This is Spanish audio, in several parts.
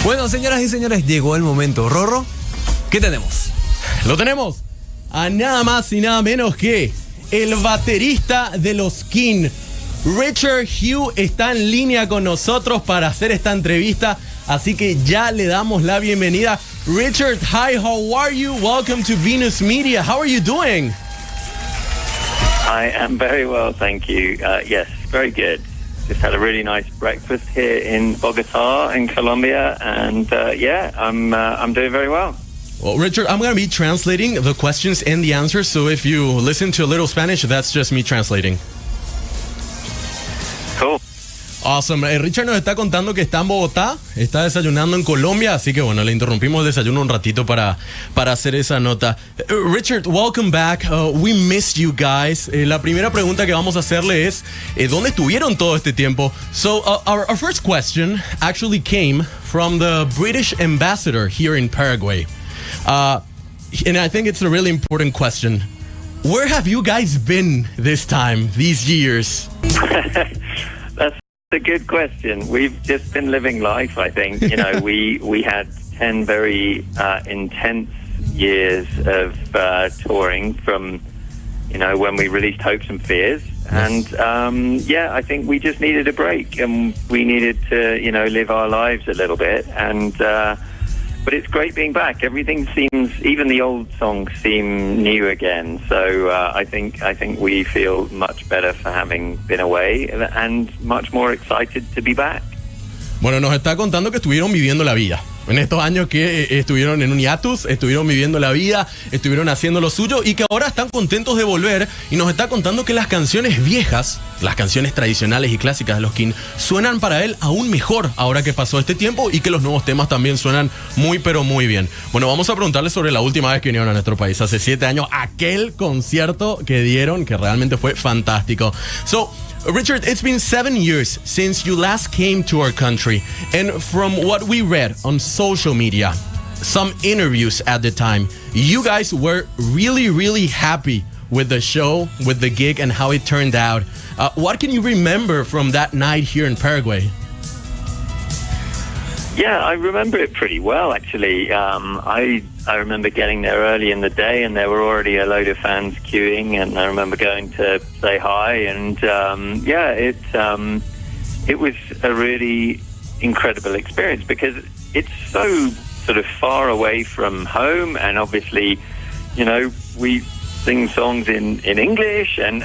Bueno, señoras y señores, llegó el momento. Rorro, ¿qué tenemos? Lo tenemos a nada más y nada menos que el baterista de los Keane. Richard Hugh está en línea con nosotros para hacer esta entrevista, así que ya le damos la bienvenida. Richard, hi, how are you? Welcome to Venus Media. How are you doing? I am very well, thank you. Yes, very good. Just had a really nice breakfast here in Bogota, in Colombia, and I'm doing very well. Well, Richard, I'm going to be translating the questions and the answers, so if you listen to a little Spanish, that's just me translating. Cool. Awesome. Richard nos está contando que está en Bogotá, está desayunando en Colombia, así que bueno, le interrumpimos el desayuno un ratito para hacer esa nota. Richard, welcome back. We missed you guys. La primera pregunta que vamos a hacerle es, ¿dónde estuvieron todo este tiempo? So, our first question actually came from the British ambassador here in Paraguay. And I think it's a really important question. Where have you guys been this time, these years? That's a good question. We've just been living life, I think. You know, we had 10 very intense years of touring from, you know, when we released Hopes and Fears. And, I think we just needed a break and we needed to, you know, live our lives a little bit. And, but it's great being back. Everything seems, even the old songs seem new again. So I think we feel much better for having been away and much more excited to be back. Bueno, nos está contando que estuvieron viviendo la vida. En estos años que estuvieron en un hiatus, estuvieron viviendo la vida, estuvieron haciendo lo suyo y que ahora están contentos de volver. Y nos está contando que las canciones viejas, las canciones tradicionales y clásicas de los Keane, suenan para él aún mejor ahora que pasó este tiempo y que los nuevos temas también suenan muy pero muy bien. Bueno, vamos a preguntarle sobre la última vez que vinieron a nuestro país, hace 7 años, aquel concierto que dieron que realmente fue fantástico. So, Richard, it's been 7 years since you last came to our country, and from what we read on social media, some interviews at the time, you guys were really, really happy with the show, with the gig, and how it turned out. What can you remember from that night here in Paraguay? Yeah, I remember it pretty well, actually. I remember getting there early in the day, and there were already a load of fans queuing, and I remember going to say hi, and it was a really incredible experience because it's so sort of far away from home, and obviously, you know, we sing songs in English, and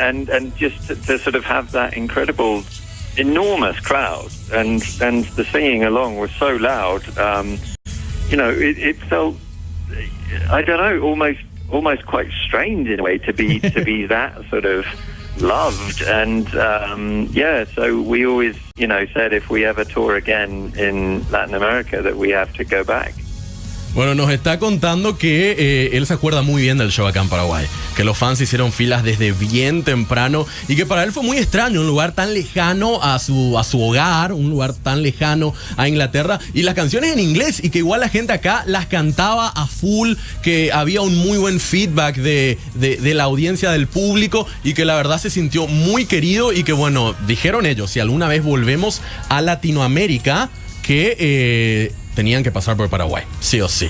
just to sort of have that incredible, enormous crowd, and the singing along was so loud, you know, it felt, I don't know, almost quite strange in a way to be that sort of loved. And so we always, you know, said if we ever tour again in Latin America that we have to go back. Bueno, nos está contando que él se acuerda muy bien del show acá en Paraguay, que los fans hicieron filas desde bien temprano y que para él fue muy extraño, un lugar tan lejano a su hogar, un lugar tan lejano a Inglaterra, y las canciones en inglés, y que igual la gente acá las cantaba a full, que había un muy buen feedback de la audiencia, del público, y que la verdad se sintió muy querido, y que bueno, dijeron ellos, si alguna vez volvemos a Latinoamérica, que tenían que pasar por Paraguay, sí o sí.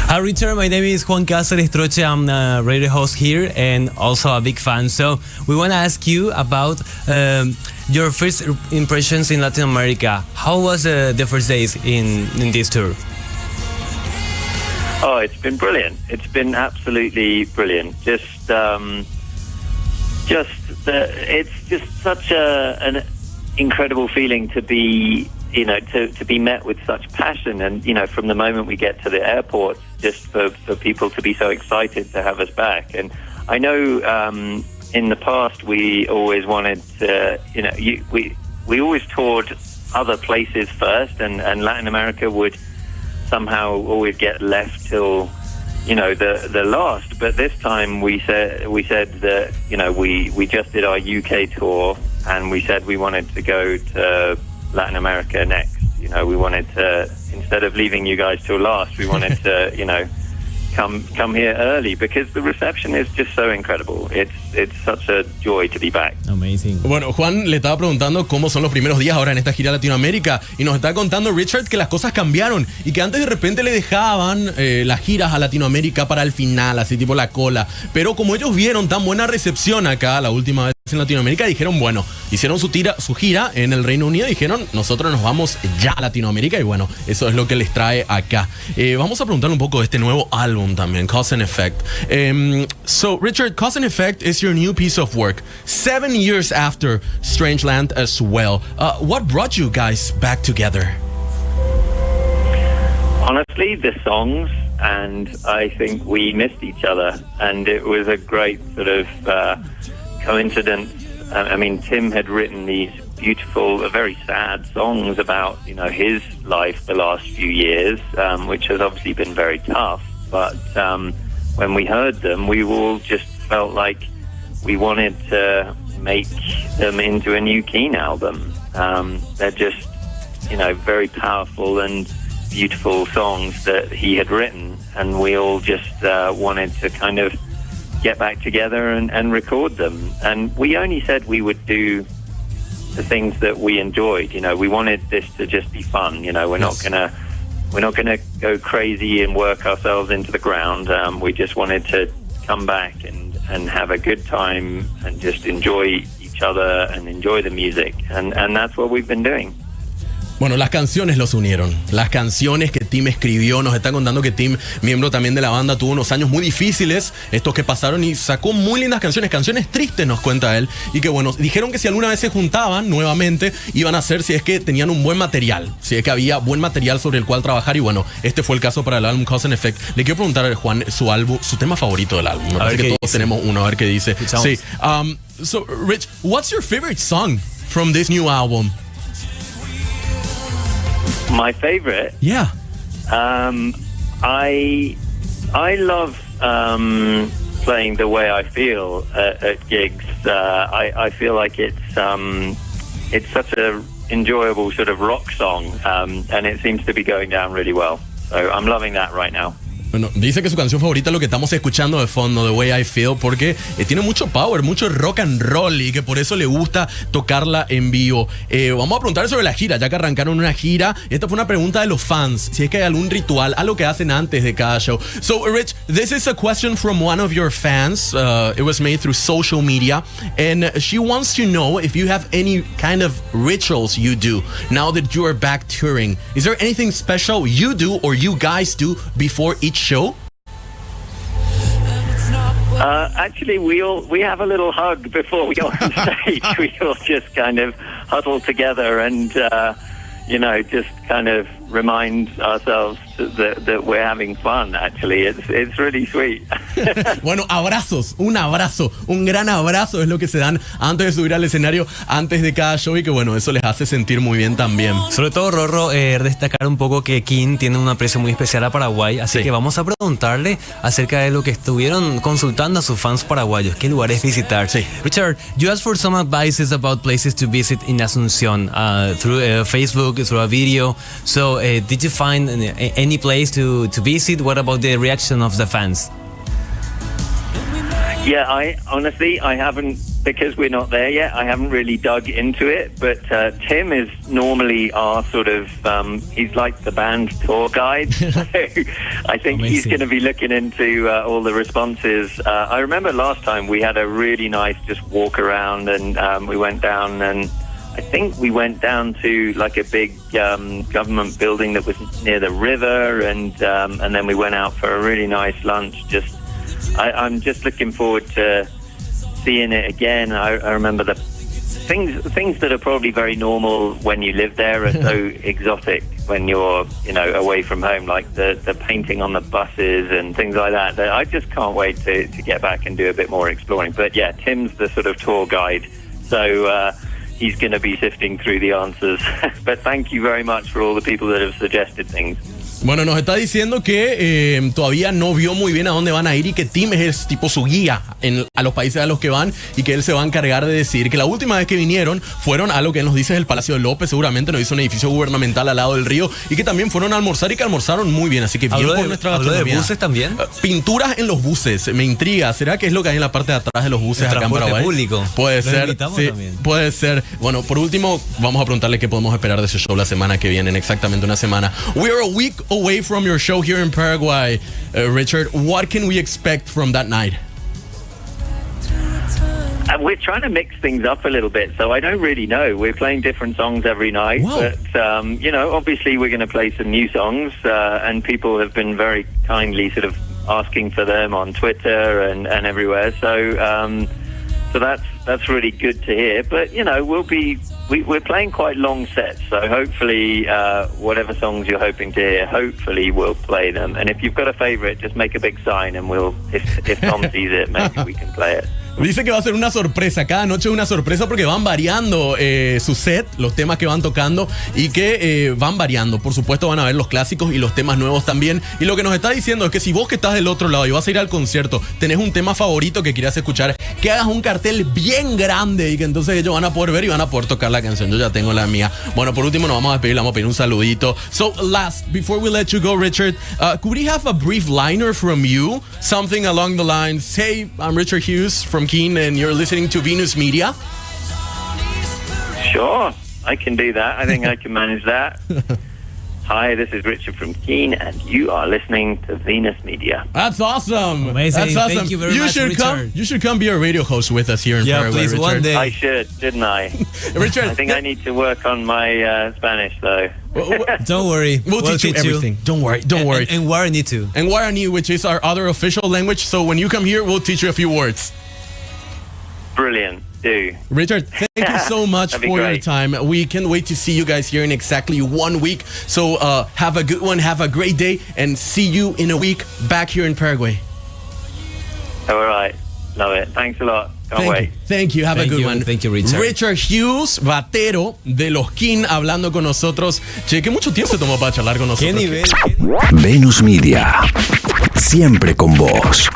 Hi Richard, my name is Juan Cáceres Troche. I'm a radio host here and also a big fan. So we want to ask you about your first impressions in Latin America. How was the first days in this tour? Oh, it's been brilliant. It's been absolutely brilliant. It's just such an incredible feeling to be, you know, to be met with such passion, and you know, from the moment we get to the airport, just for people to be so excited to have us back. And I know in the past we always wanted to, you know, we always toured other places first, and Latin America would somehow always get left till, you know, the last. But this time we said that, you know, we just did our UK tour, and we said we wanted to go to Latin America next. You know, we wanted to, instead of leaving you guys till last, we wanted to, you know, come here early, because the reception is just so incredible. It's such a joy to be back. Amazing. Bueno, Juan le estaba preguntando cómo son los primeros días ahora en esta gira a Latinoamérica y nos está contando Richard que las cosas cambiaron y que antes de repente le dejaban las giras a Latinoamérica para el final, así tipo la cola, pero como ellos vieron tan buena recepción acá la última vez en Latinoamérica, dijeron, bueno, hicieron su gira en el Reino Unido y dijeron, nosotros nos vamos ya a Latinoamérica, y bueno, eso es lo que les trae acá. Vamos a preguntarle un poco de este nuevo álbum también, Cause and Effect. So, Richard, Cause and Effect is your new piece of work, 7 years after Strangeland as well. What brought you guys back together? Honestly, the songs, and I think we missed each other, and it was a great sort of coincidence. I mean, Tim had written these beautiful, very sad songs about, his life the last few years, which has obviously been very tough. But when we heard them, we all just felt like we wanted to make them into a new Keane album. They're just, very powerful and beautiful songs that he had written, and we all just wanted to kind of get back together and record them. And we only said we would do the things that we enjoyed. We wanted this to just be fun. We're not gonna go crazy and work ourselves into the ground. We just wanted to come back and have a good time and just enjoy each other and enjoy the music. And that's what we've been doing. Bueno, las canciones los unieron. Las canciones que Tim escribió. Nos está contando que Tim, miembro también de la banda, tuvo unos años muy difíciles, estos que pasaron, y sacó muy lindas canciones tristes, nos cuenta él. Y que bueno, dijeron que si alguna vez se juntaban nuevamente, iban a hacer si es que tenían un buen material, si es que había buen material sobre el cual trabajar. Y bueno, este fue el caso para el álbum Cause and Effect. Le quiero preguntar a Juan su tema favorito del álbum. Me parece que todos tenemos uno, a ver qué dice. Sí. So, Rich, what's your favorite song from this new album? My favorite? Yeah. I love playing The Way I Feel at gigs. I feel like it's such a enjoyable sort of rock song, and it seems to be going down really well. So I'm loving that right now. Bueno, dice que su canción favorita es lo que estamos escuchando de fondo, The Way I Feel, porque tiene mucho power, mucho rock and roll, y que por eso le gusta tocarla en vivo. Vamos a preguntar sobre la gira, ya que arrancaron una gira. Esta fue una pregunta de los fans, si es que hay algún ritual, algo que hacen antes de cada show. So, Rich, this is a question from one of your fans. It was made through social media, and she wants to know if you have any kind of rituals you do now that you are back touring. Is there anything special you do or you guys do before each show? Actually, we have a little hug before we go on stage. We all just kind of huddle together and just kind of remind ourselves that we're having fun. Actually, it's really sweet. Bueno, abrazos, un abrazo, un gran abrazo es lo que se dan antes de subir al escenario, antes de cada show, y que bueno, eso les hace sentir muy bien también. Sobre todo, Rorro, destacar un poco que Keane tiene un aprecio muy especial a Paraguay, así que vamos a preguntarle acerca de lo que estuvieron consultando a sus fans paraguayos, qué lugares visitar. Sí. Richard, you asked for some advices about places to visit in Asunción through Facebook, through a video. So, did you find any place to visit? What about the reaction of the fans? Yeah, I haven't, because we're not there yet, I haven't really dug into it, but Tim is normally our sort of, he's like the band tour guide, so I think he's going to be looking into all the responses. I remember last time we had a really nice just walk around, and we went down, and I think we went down to like a big government building that was near the river, and then we went out for a really nice lunch. I'm just looking forward to seeing it again. I remember the things that are probably very normal when you live there are so exotic when you're away from home, like the painting on the buses and things like that. I just can't wait to get back and do a bit more exploring. But yeah, Tim's the sort of tour guide, so he's going to be sifting through the answers. But thank you very much for all the people that have suggested things. Bueno, nos está diciendo que todavía no vio muy bien a dónde van a ir y que Tim es tipo su guía a los países a los que van y que él se va a encargar de decidir. Que la última vez que vinieron fueron a lo que él nos dice es el Palacio de López, seguramente nos hizo un edificio gubernamental al lado del río y que también fueron a almorzar y que almorzaron muy bien. Así que bien por nuestra gastronomía. ¿Habló de buses también? Pinturas en los buses, me intriga. ¿Será que es lo que hay en la parte de atrás de los buses acá en Paraguay? Público. Puede ser. Sí, también. puede ser. Bueno, por último, vamos a preguntarle qué podemos esperar de ese show la semana que viene, en exactamente una semana. We are a week away from your show here in Paraguay. Richard, what can we expect from that night? We're trying to mix things up a little bit, so I don't really know. We're playing different songs every night, Wow. but you know, obviously we're going to play some new songs, and people have been very kindly sort of asking for them on Twitter and everywhere. So that's really good to hear. But you know, we're playing quite long sets, so hopefully whatever songs you're hoping to hear, hopefully we'll play them. And if you've got a favorite, just make a big sign, and we'll if Tom sees it, maybe we can play it. Dice que va a ser una sorpresa, cada noche es una sorpresa porque van variando su set, los temas que van tocando y que van variando. Por supuesto van a ver los clásicos y los temas nuevos también. Y lo que nos está diciendo es que si vos que estás del otro lado y vas a ir al concierto, tenés un tema favorito que quieras escuchar, que hagas un cartel bien grande y que entonces ellos van a poder ver y van a poder tocar la canción. Yo ya tengo la mía. Bueno, por último nos vamos a despedir, le vamos a pedir un saludito. So last, before we let you go, Richard, could we have a brief liner from you? Something along the lines, hey, I'm Richard Hughes from Keane and you're listening to Venus Media. Sure, I can do that. I think I can manage that. Hi, this is Richard from Keane, and you are listening to Venus Media. That's awesome. Amazing. That's awesome. Thank you very much, Richard. You should come be a radio host with us here in Paraguay, please, Richard. one day. I should, shouldn't I? Richard, I think I need to work on my Spanish, though. Don't worry. We'll teach you everything. Don't worry. And Guarani too. And Guarani, which is our other official language. So when you come here, we'll teach you a few words. Brilliant. Do. Richard, thank you so much That'd be for your great. time. We can't wait to see you guys here in exactly 1 week. So have a good one, have a great day, and see you in a week back here in Paraguay. All right. Love it. Thanks a lot. Can't wait. Thank you. Have a good one. Thank you, Richard. Richard Hughes, batero de los Keane, hablando con nosotros. Che, que mucho tiempo se tomó para charlar con nosotros. ¿Qué nivel? Venus Media. Siempre con vos.